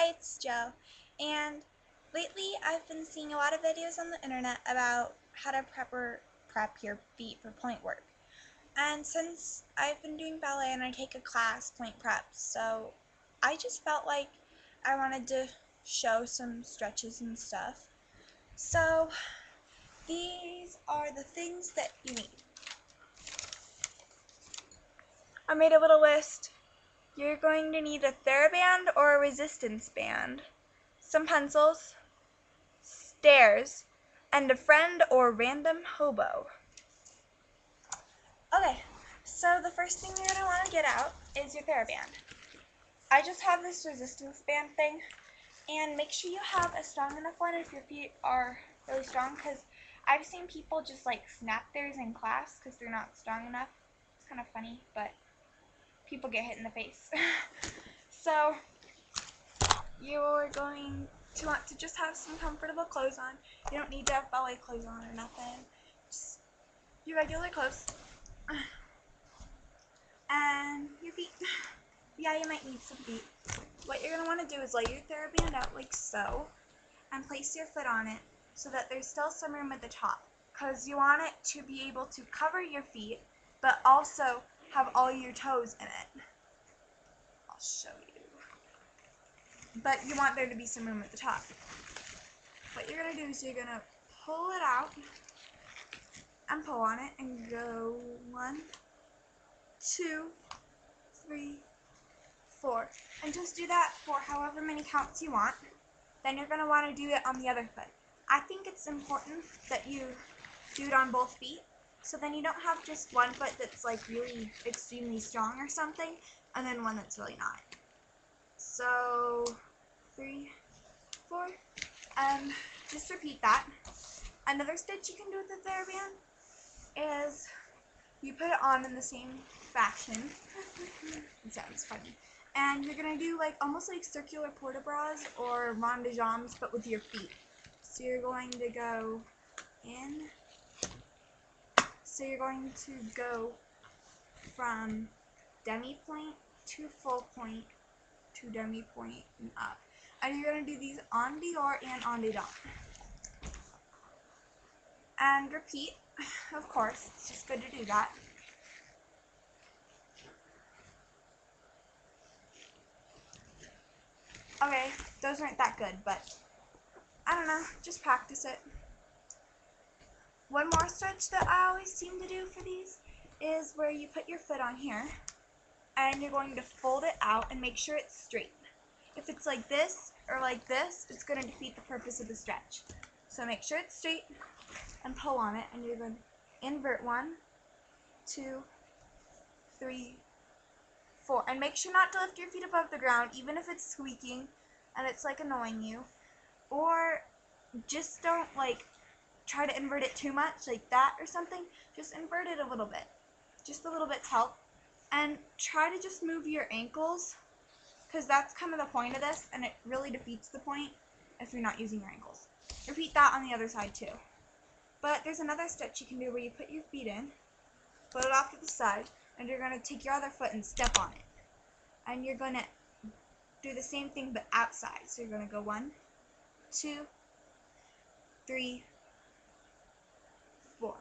Hi, it's Joe, and lately I've been seeing a lot of videos on the internet about how to prep your feet for pointe work. And since I've been doing ballet and I take a class, pointe prep, so I just felt like I wanted to show some stretches and stuff. So these are the things that you need. I made a little list. You're going to need a TheraBand or a resistance band, some pencils, stairs, and a friend or random hobo. Okay, so the first thing you're going to want to get out is your TheraBand. I just have this resistance band thing, and make sure you have a strong enough one if your feet are really strong, because I've seen people just like snap theirs in class because they're not strong enough. It's kind of funny, but people get hit in the face. So you're going to want to just have some comfortable clothes on. You don't need to have ballet clothes on or nothing. Just your regular clothes. And your feet. Yeah, you might need some feet. What you're going to want to do is lay your TheraBand out like so and place your foot on it so that there's still some room at the top, because you want it to be able to cover your feet but also have all your toes in it. I'll show you. But you want there to be some room at the top. What you're going to do is you're going to pull it out and pull on it and go 1, 2, 3, 4. And just do that for however many counts you want. Then you're going to want to do it on the other foot. I think it's important that you do it on both feet, so then you don't have just one foot that's like really extremely strong or something, and then one that's really not. So 3, 4, and just repeat that. Another stitch you can do with the TheraBand is you put it on in the same fashion. It sounds funny. And you're going to do like almost like circular porta bras or ronde de jambes, but with your feet. So you're going to go in. So you're going to go from demi point to full point to demi point and up. And you're going to do these en dehors and en dedans. And repeat, of course, it's just good to do that. Okay, those aren't that good, but I don't know, just practice it. One more stretch that I always seem to do for these is where you put your foot on here and you're going to fold it out and make sure it's straight. If it's like this or like this, it's going to defeat the purpose of the stretch. So make sure it's straight and pull on it, and you're going to invert 1, 2, 3, 4. And make sure not to lift your feet above the ground, even if it's squeaking and it's like annoying you. Or just don't like try to invert it too much like that or something. Just invert it a little bit. Just a little bit's help. And try to just move your ankles, because that's kind of the point of this, and it really defeats the point if you're not using your ankles. Repeat that on the other side too. But there's another stretch you can do where you put your feet in, put it off to the side, and you're going to take your other foot and step on it. And you're going to do the same thing but outside. So you're going to go 1, 2, 3, 4.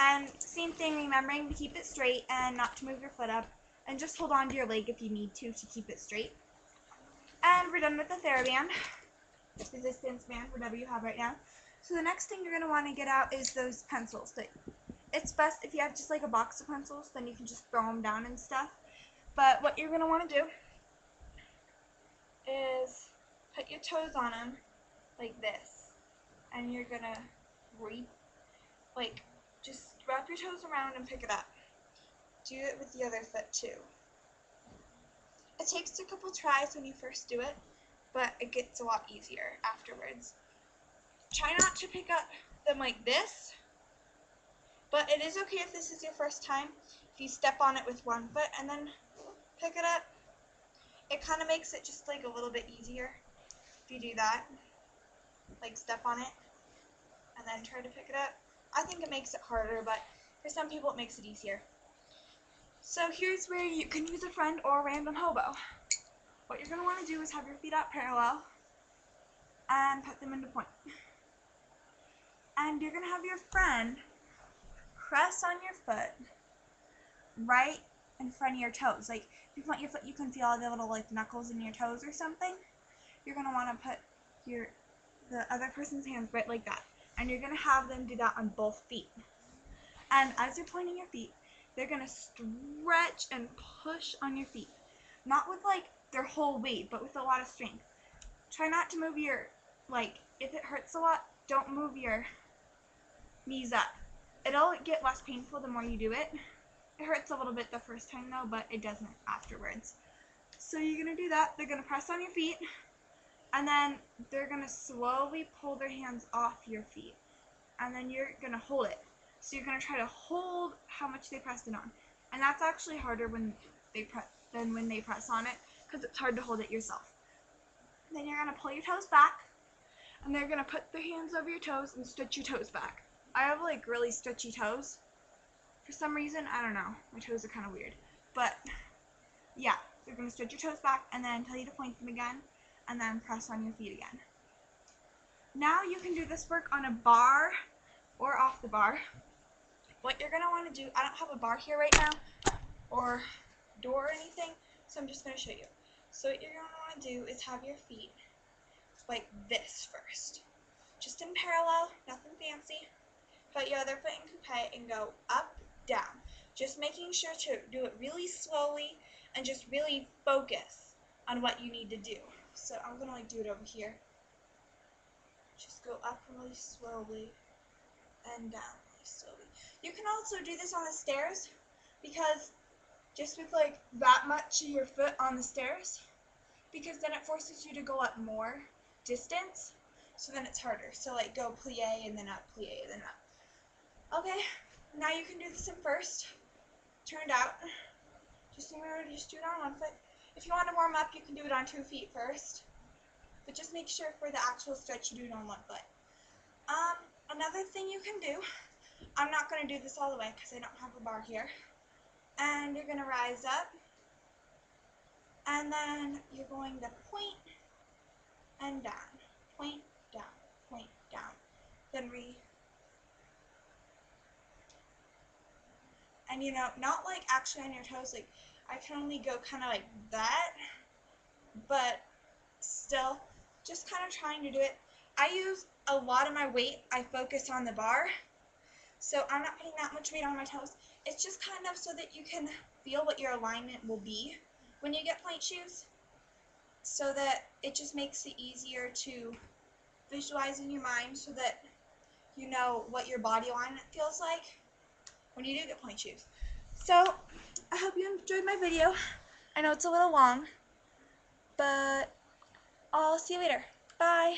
And same thing, remembering to keep it straight and not to move your foot up, and just hold on to your leg if you need to keep it straight. And we're done with the TheraBand, resistance band, whatever you have right now. So the next thing you're going to want to get out is those pencils. It's best if you have just like a box of pencils, then you can just throw them down and stuff. But what you're going to want to do is put your toes on them like this, and you're going to just wrap your toes around and pick it up. Do it with the other foot too. It takes a couple tries when you first do it, but it gets a lot easier afterwards. Try not to pick up them like this, but it is okay if this is your first time. If you step on it with one foot and then pick it up, it kind of makes it just like a little bit easier if you do that. Like step on it and then try to pick it up. I think it makes it harder, but for some people it makes it easier. So here's where you can use a friend or a random hobo. what you're going to want to do is have your feet out parallel and put them into point. And you're going to have your friend press on your foot right in front of your toes. Like, if you point your foot, you can feel all the little, like, knuckles in your toes or something. You're going to want to put the other person's hands right like that. And you're going to have them do that on both feet. And as you're pointing your feet, they're going to stretch and push on your feet. Not with, like, their whole weight, but with a lot of strength. Try not to move your, like, if it hurts a lot, don't move your knees up. It'll get less painful the more you do it. It hurts a little bit the first time though, but it doesn't afterwards. So you're going to do that. They're going to press on your feet, and then they're going to slowly pull their hands off your feet. And then you're going to hold it. So you're going to try to hold how much they pressed it on. And that's actually harder when they than when they press on it, because it's hard to hold it yourself. Then you're going to pull your toes back, and they're going to put their hands over your toes and stretch your toes back. I have, like, really stretchy toes. For some reason, I don't know. My toes are kind of weird. But, yeah, you're going to stretch your toes back and then tell you to point them again, and then press on your feet again. Now you can do this work on a bar or off the bar. What you're going to want to do, I don't have a bar here right now, or door or anything, so I'm just going to show you. So what you're going to want to do is have your feet like this first. Just in parallel, nothing fancy. Put your other foot in coupe and go up, down. Just making sure to do it really slowly and just really focus on what you need to do. So I'm going to like do it over here. Just go up really slowly and down really slowly. You can also do this on the stairs, because just with like that much of your foot on the stairs, because then it forces you to go up more distance, so then it's harder. So like go plie and then up, plie and then up. Okay, now you can do this in first, turned out. Just remember to just do it on one foot. If you want to warm up, you can do it on 2 feet first, but just make sure for the actual stretch you do it on 1 foot. Another thing you can do, I'm not going to do this all the way because I don't have a bar here, and you're going to rise up, and then you're going to point and down, point down, then and you know, not like actually on your toes, like I can only go kind of like that, but still, just kind of trying to do it. I use a lot of my weight, I focus on the bar, so I'm not putting that much weight on my toes. It's just kind of so that you can feel what your alignment will be when you get pointe shoes, so that it just makes it easier to visualize in your mind, so that you know what your body alignment feels like when you do get pointe shoes. So I hope you enjoyed my video. I know it's a little long, but I'll see you later. Bye.